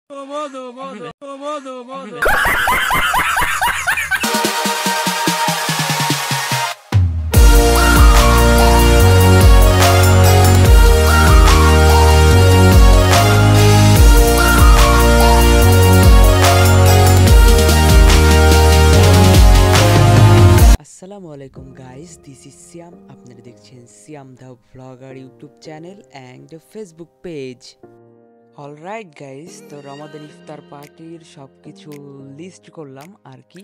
আসসালামু আলাইকুম guys, this is Siam. আপনারা দেখছেন Siam the blogger YouTube channel and Facebook page. Alright guys, তো রমাদান ইফতার পার্টির সব কিছু লিস্ট করলাম আর কি।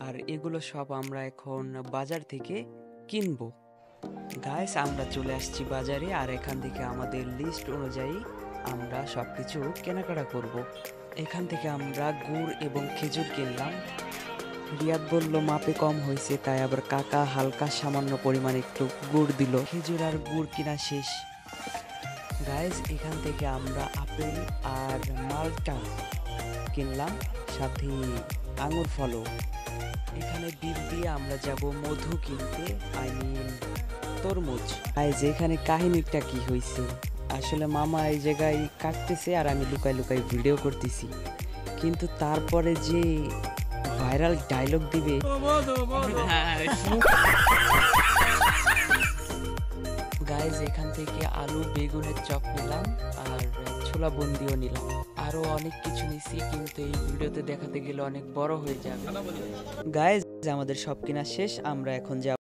আর এগুলো সব আমরা এখন বাজার থেকে কিনবো। গাইস, আমরা চলে আসছি বাজারে, আর এখান থেকে আমাদের লিস্ট অনুযায়ী আমরা সব কিছু কেনাকাটা করব। এখান থেকে আমরা গুড় এবং খেজুর কিনলাম। রিয়াদ বলল মাপে কম হয়েছে, তাই আবার কাকা হালকা সামান্য পরিমাণে একটু গুড় দিল। খেজুর আর গুড় কিনা শেষ। গাইজ, এখান থেকে আমরা আপেল আর মালটা কিনলাম, সাথে আঙুর ফলও। এখানে বিল দিয়ে আমরা যাব মধু কিনতে, আই মিন তরমুজ। গাইজ, এখানে কাহিনীটা কি হয়েছে, আসলে মামা এই জায়গায় কাটতেছে আর আমি লুকাই লুকাই ভিডিও করতেছি, কিন্তু তারপরে যে ভাইরাল ডায়লগ দিবে। গাইজ, এখান থেকে আলু বেগুনের চপ নিলাম আর ছোলা বন্দিও নিলাম, আরো অনেক কিছু নিছি, কিন্তু এই ভিডিওতে দেখাতে গেলে অনেক বড় হয়ে যাবে। গাইজ, আমাদের সব কিনা শেষ, আমরা এখন যাব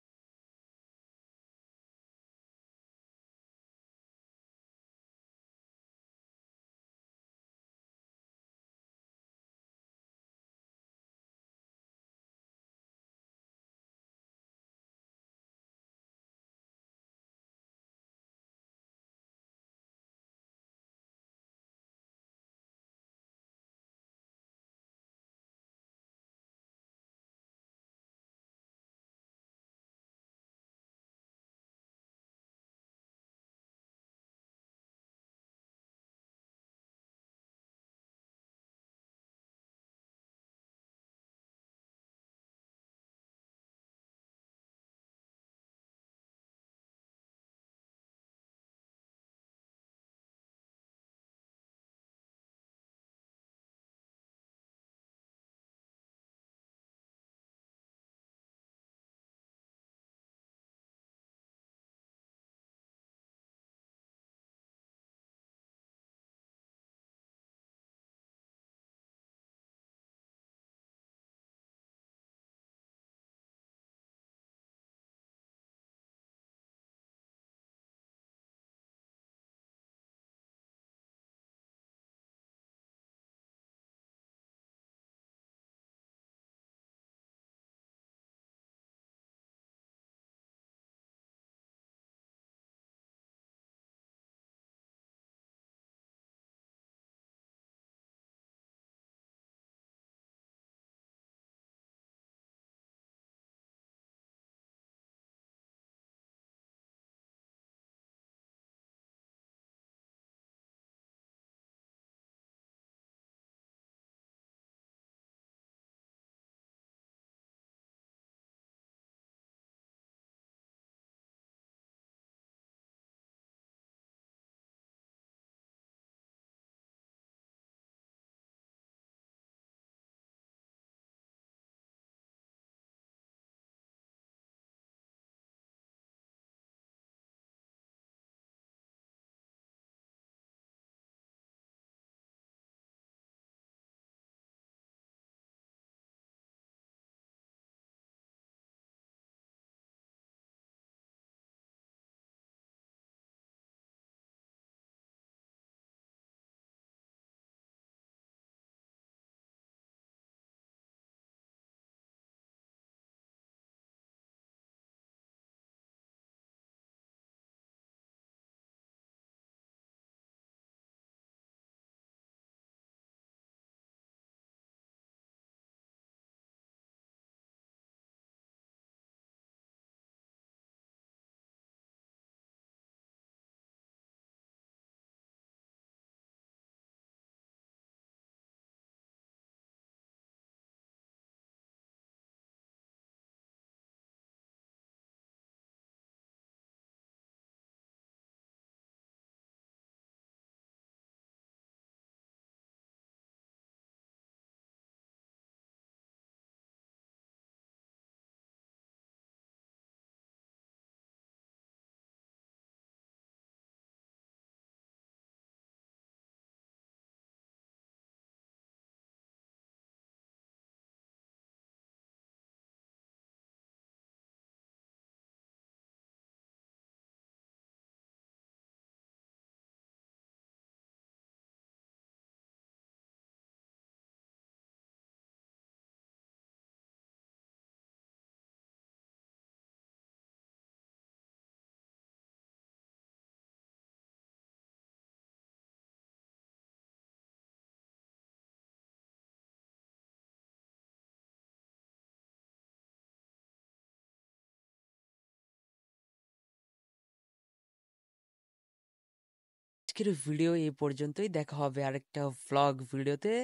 আজকের ভিডিও এই পর্যন্তই, দেখা হবে আরেকটা ভ্লগ ভিডিওতে।